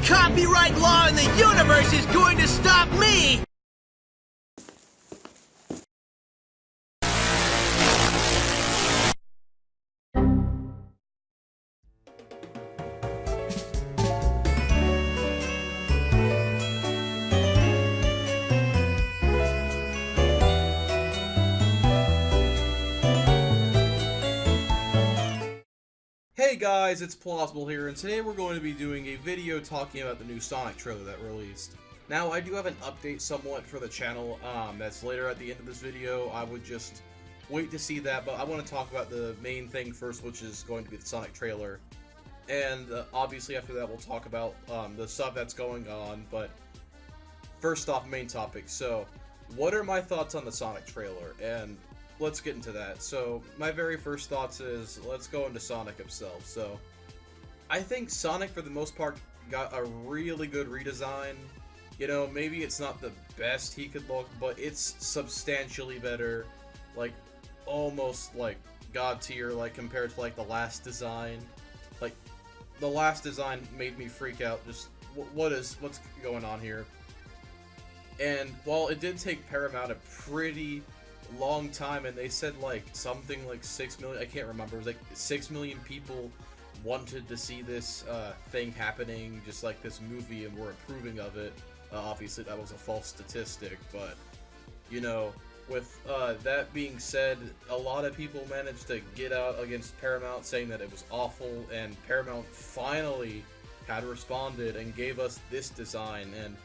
copyright law in the universe is going to stop me! Hey guys, it's Plozible here, and today we're going to be doing a video talking about the new Sonic trailer that released. Now, I do have an update somewhat for the channel, that's later at the end of this video. I would just wait to see that, but I want to talk about the main thing first, which is going to be the Sonic trailer. And obviously after that we'll talk about the stuff that's going on, but first off, main topic. So, what are my thoughts on the Sonic trailer? And let's get into that. So, my very first thoughts is, let's go into Sonic himself. So, I think Sonic, for the most part, got a really good redesign. You know, maybe it's not the best he could look, but it's substantially better. Like, almost, like, god tier, like, compared to, like, the last design. Like, the last design made me freak out. Just, what's going on here? And while it did take Paramount a pretty long time, and they said like something like 6 million, I can't remember, it was like 6 million people wanted to see this thing happening, just like this movie, and were approving of it. Obviously that was a false statistic, but you know, with that being said, a lot of people managed to get out against Paramount saying that it was awful, and Paramount finally had responded and gave us this design, and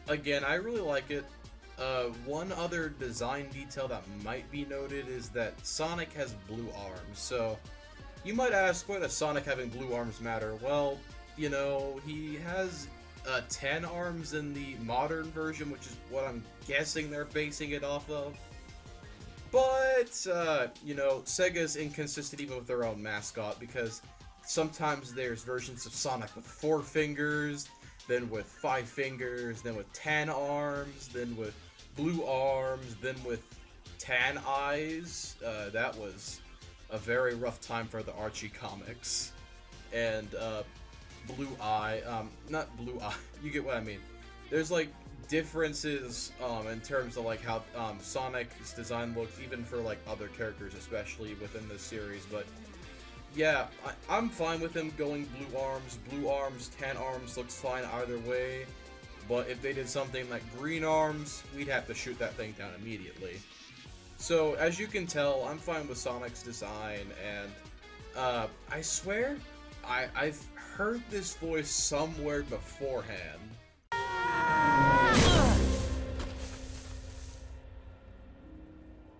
again, I really like it. One other design detail that might be noted is that Sonic has blue arms. So, you might ask, why does Sonic having blue arms matter? Well, you know, he has 10 arms in the modern version, which is what I'm guessing they're basing it off of. But, you know, Sega's inconsistent even with their own mascot, because sometimes there's versions of Sonic with 4 fingers, then with 5 fingers, then with 10 arms, then with blue arms, then with tan eyes. That was a very rough time for the Archie comics. And blue eye, not blue eye, you get what I mean. There's like differences in terms of like how Sonic's design looks, even for like other characters, especially within this series. But yeah, I'm fine with him going blue arms, tan arms looks fine either way. But if they did something like green arms, we'd have to shoot that thing down immediately. So, as you can tell, I'm fine with Sonic's design, and I swear, I've heard this voice somewhere beforehand.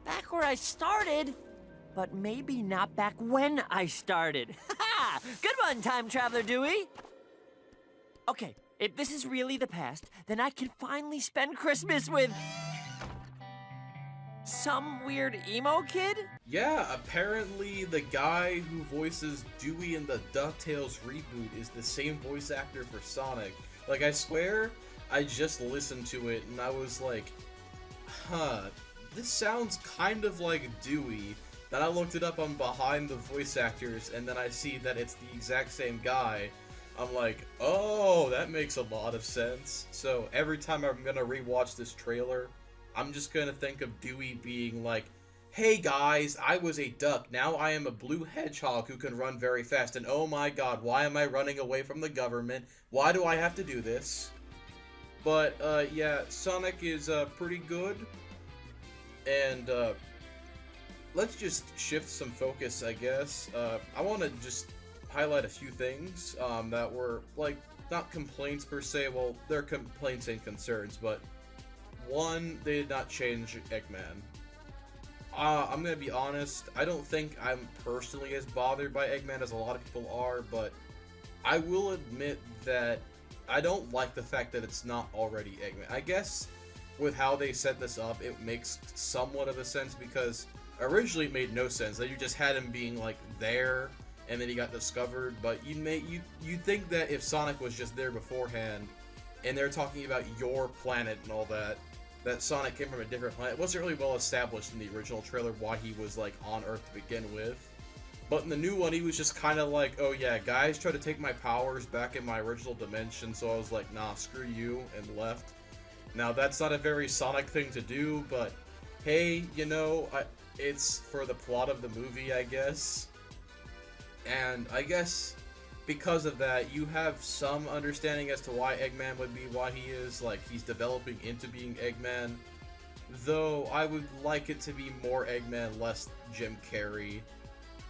Back where I started? But maybe not back when I started. Ha! Good one, time traveler Dewey! Okay, if this is really the past, then I can finally spend Christmas with some weird emo kid? Yeah, apparently the guy who voices Dewey in the DuckTales reboot is the same voice actor for Sonic. Like, I swear, I just listened to it and I was like, huh, this sounds kind of like Dewey. Then I looked it up on Behind the Voice Actors, and then I see that it's the exact same guy. I'm like, oh, that makes a lot of sense. So every time I'm gonna rewatch this trailer, I'm just gonna think of Dewey being like, hey guys, I was a duck, now I am a blue hedgehog who can run very fast, and oh my god, why am I running away from the government? Why do I have to do this? But, yeah, Sonic is, pretty good, and, let's just shift some focus, I guess. I want to just highlight a few things that were, like, not complaints per se. Well, they're complaints and concerns, but one, they did not change Eggman. I'm going to be honest, I don't think I'm personally as bothered by Eggman as a lot of people are, but I will admit that I don't like the fact that it's not already Eggman. I guess with how they set this up, it makes somewhat of a sense, because originally it made no sense that you just had him being like there and then he got discovered. But you'd think that if Sonic was just there beforehand and they're talking about your planet and all that Sonic came from a different planet. It wasn't really well established in the original trailer why he was like on Earth to begin with. But in the new one, he was just kind of like, oh yeah, guys try to take my powers back in my original dimension, so I was like, nah, screw you, and left. Now, that's not a very Sonic thing to do, but hey, you know, it's for the plot of the movie, I guess. And I guess because of that, you have some understanding as to why Eggman would be why he is, like, he's developing into being Eggman. Though, I would like it to be more Eggman, less Jim Carrey.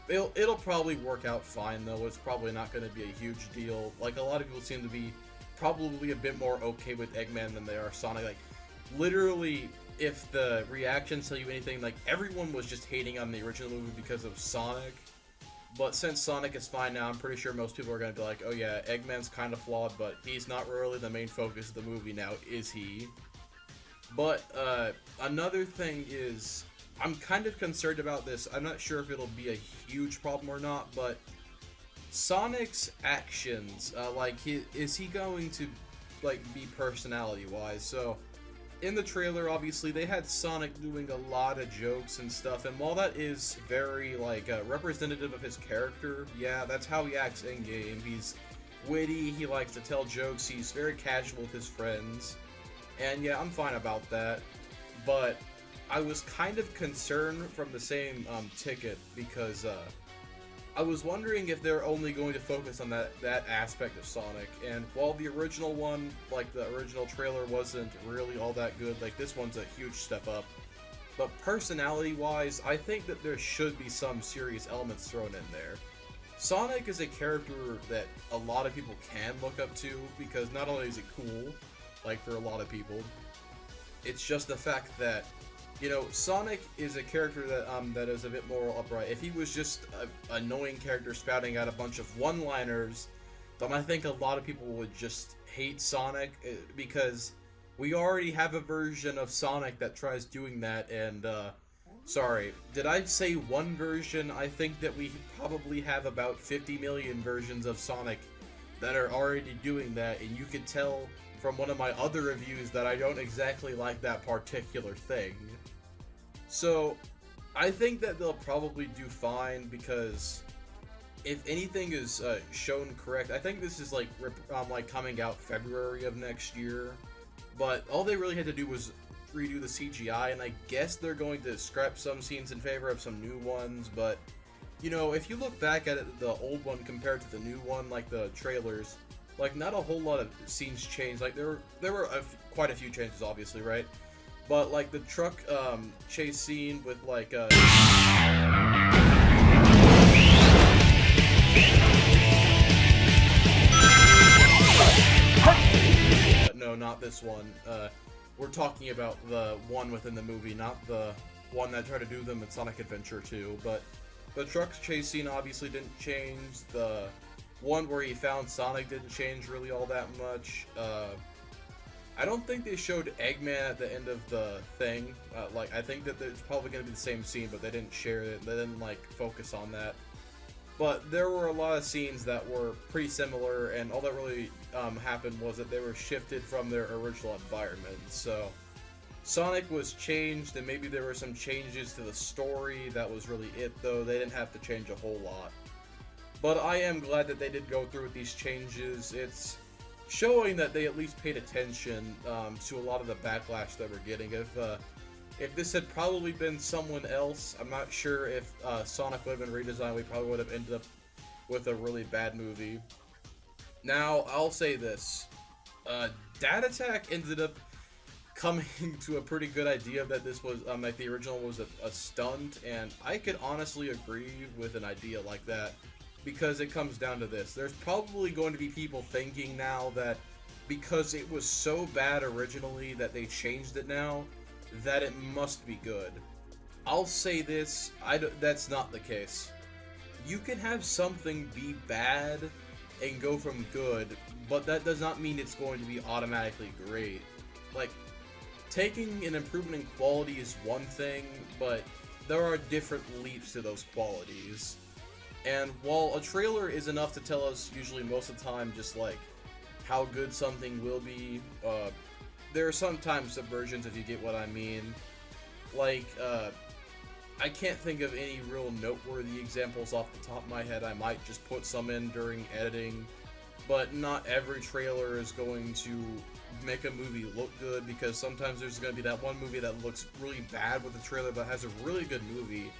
It'll probably work out fine, though. It's probably not going to be a huge deal. Like, a lot of people seem to be probably a bit more okay with Eggman than they are Sonic. Like, literally, if the reactions tell you anything, like, everyone was just hating on the original movie because of Sonic. But since Sonic is fine now, I'm pretty sure most people are going to be like, oh yeah, Eggman's kind of flawed, but he's not really the main focus of the movie now, is he? But, another thing is, I'm kind of concerned about this. I'm not sure if it'll be a huge problem or not, but Sonic's actions, is he going to, like, be personality-wise? So, in the trailer, obviously, they had Sonic doing a lot of jokes and stuff, and while that is very, like, representative of his character, yeah, that's how he acts in-game. He's witty, he likes to tell jokes, he's very casual with his friends, and yeah, I'm fine about that, but I was kind of concerned from the same ticket because I was wondering if they're only going to focus on that aspect of Sonic. And while the original one, like the original trailer, wasn't really all that good, like this one's a huge step up. But personality-wise, I think that there should be some serious elements thrown in there. Sonic is a character that a lot of people can look up to because not only is it cool, like for a lot of people, it's just the fact that, you know, Sonic is a character that that is a bit more upright. If he was just an annoying character spouting out a bunch of one-liners, then I think a lot of people would just hate Sonic because we already have a version of Sonic that tries doing that, and sorry, did I say one version? I think that we probably have about 50 million versions of Sonic that are already doing that, and you can tell from one of my other reviews that I don't exactly like that particular thing. So, I think that they'll probably do fine because if anything is shown correct, I think this is like coming out February of next year. But all they really had to do was redo the CGI, and I guess they're going to scrap some scenes in favor of some new ones. But you know, if you look back at it, the old one compared to the new one, like the trailers, like not a whole lot of scenes changed. Like there were quite a few changes, obviously, right? But like the truck chase scene with like no, not this one. We're talking about the one within the movie, not the one that tried to do them in Sonic Adventure 2. But the truck chase scene obviously didn't change. The one where he found Sonic didn't change really all that much. I don't think they showed Eggman at the end of the thing. Like, I think that it's probably going to be the same scene, but they didn't share it. They didn't, like, focus on that. But there were a lot of scenes that were pretty similar, and all that really happened was that they were shifted from their original environment. So, Sonic was changed, and maybe there were some changes to the story. That was really it, though. They didn't have to change a whole lot. But I am glad that they did go through with these changes. It's showing that they at least paid attention to a lot of the backlash that we're getting. If this had probably been someone else, I'm not sure if Sonic would have been redesigned. We probably would have ended up with a really bad movie. Now, I'll say this. Dat Attack ended up coming to a pretty good idea that this was, like the original was a stunt, and I could honestly agree with an idea like that. Because it comes down to this. There's probably going to be people thinking now that because it was so bad originally that they changed it now, that it must be good. I'll say this, that's not the case. You can have something be bad and go from good, but that does not mean it's going to be automatically great. Like, taking an improvement in quality is one thing, but there are different leaps to those qualities. And while a trailer is enough to tell us, usually most of the time, just like how good something will be, there are sometimes subversions, if you get what I mean. Like, I can't think of any real noteworthy examples off the top of my head. I might just put some in during editing, but not every trailer is going to make a movie look good, because sometimes there's going to be that one movie that looks really bad with the trailer but has a really good movie,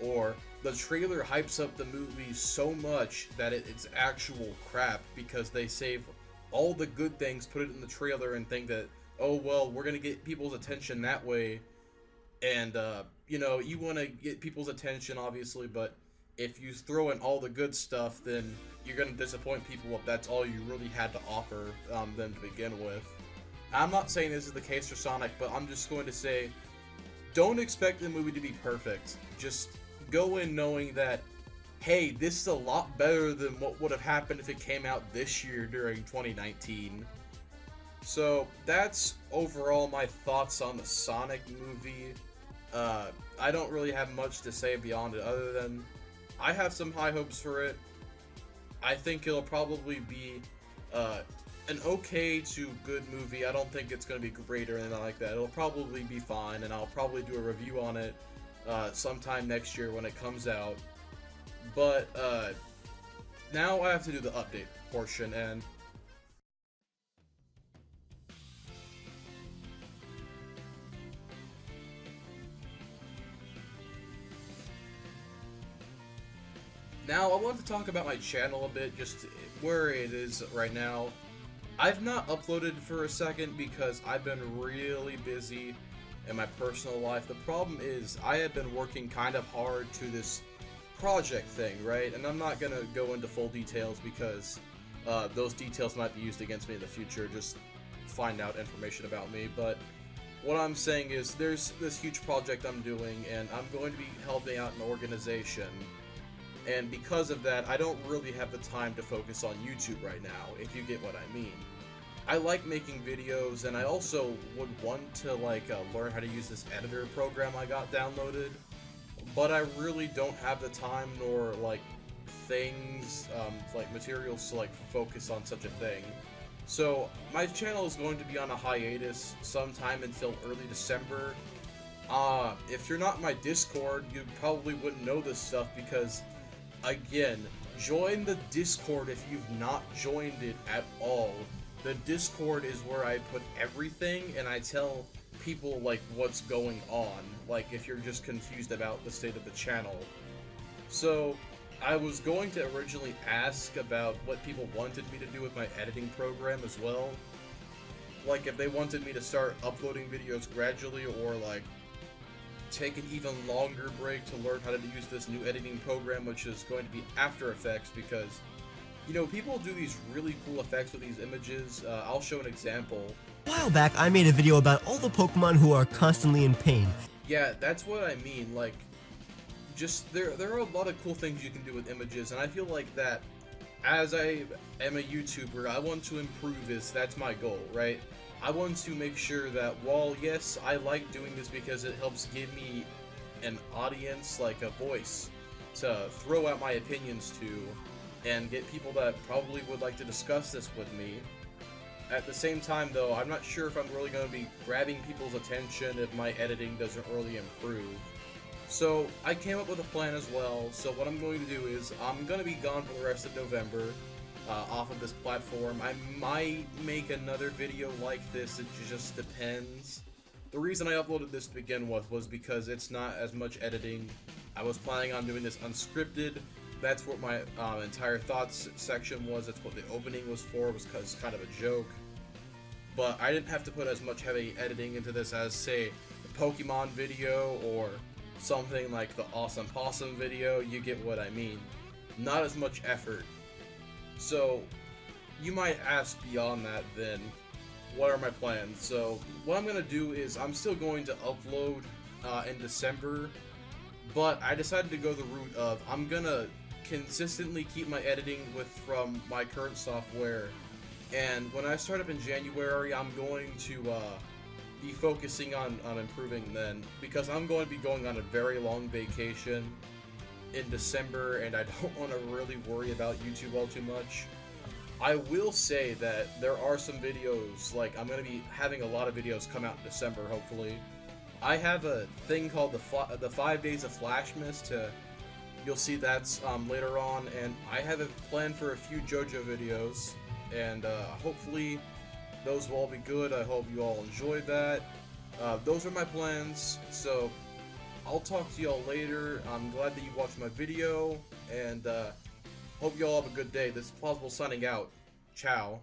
or the trailer hypes up the movie so much that it's actual crap because they save all the good things, put it in the trailer, and think that, oh well, we're going to get people's attention that way. And you know, you want to get people's attention, obviously, but if you throw in all the good stuff, then you're going to disappoint people if that's all you really had to offer them to begin with. I'm not saying this is the case for Sonic, but I'm just going to say, don't expect the movie to be perfect. Just go in knowing that, hey, this is a lot better than what would have happened if it came out this year during 2019. So that's overall my thoughts on the Sonic movie. I don't really have much to say beyond it, other than I have some high hopes for it. I think it'll probably be an okay to good movie. I don't think it's going to be great or anything like that. It'll probably be fine, and I'll probably do a review on it sometime next year when it comes out. But now I have to do the update portion, and now I want to talk about my channel a bit, just where it is right now. I've not uploaded for a second because I've been really busy in my personal life. The problem is I have been working kind of hard to this project thing, right? And I'm not gonna go into full details because those details might be used against me in the future. Just find out information about me. But what I'm saying is there's this huge project I'm doing, and I'm going to be helping out an organization. And because of that, I don't really have the time to focus on YouTube right now, if you get what I mean. I like making videos, and I also would want to learn how to use this editor program I got downloaded, but I really don't have the time nor things, materials to focus on such a thing. So my channel is going to be on a hiatus sometime until early December. If you're not in my Discord, you probably wouldn't know this stuff because, again, join the Discord if you've not joined it at all. The Discord is where I put everything, and I tell people what's going on, if you're just confused about the state of the channel. So I was going to originally ask about what people wanted me to do with my editing program as well. If they wanted me to start uploading videos gradually, or take an even longer break to learn how to use this new editing program, which is going to be After Effects, because, you know, people do these really cool effects with these images. I'll show an example. A while back, I made a video about all the Pokemon who are constantly in pain. Yeah, that's what I mean. Just, there are a lot of cool things you can do with images, and I feel like that, as I am a YouTuber, I want to improve this. That's my goal, right? I want to make sure that while, yes, I like doing this because it helps give me an audience, a voice to throw out my opinions to, and get people that probably would like to discuss this with me. At the same time, though, I'm not sure if I'm really going to be grabbing people's attention if my editing doesn't really improve. So I came up with a plan as well. So what I'm going to do is I'm going to be gone for the rest of November off of this platform. I might make another video like this, it just depends. The reason I uploaded this to begin with was because it's not as much editing. I was planning on doing this unscripted. That's what my entire thoughts section was. That's what the opening was for. It was kind of a joke. But I didn't have to put as much heavy editing into this as, say, the Pokemon video or something like the Awesome Possum video. You get what I mean. Not as much effort. So, you might ask beyond that then, what are my plans? So, what I'm going to do is I'm still going to upload in December, but I decided to go the route of I'm going to consistently keep my editing from my current software, and when I start up in January, I'm going to be focusing on improving then, because I'm going to be going on a very long vacation in December, and I don't want to really worry about YouTube all too much. I will say that there are some videos, I'm going to be having a lot of videos come out in December, hopefully. I have a thing called the 5 Days of Flashmas. You'll see that's later on, and I have it planned for a few JoJo videos, and hopefully those will all be good. I hope you all enjoyed that. Those are my plans, so I'll talk to y'all later. I'm glad that you watched my video, and hope you all have a good day. This is Plozible signing out. Ciao.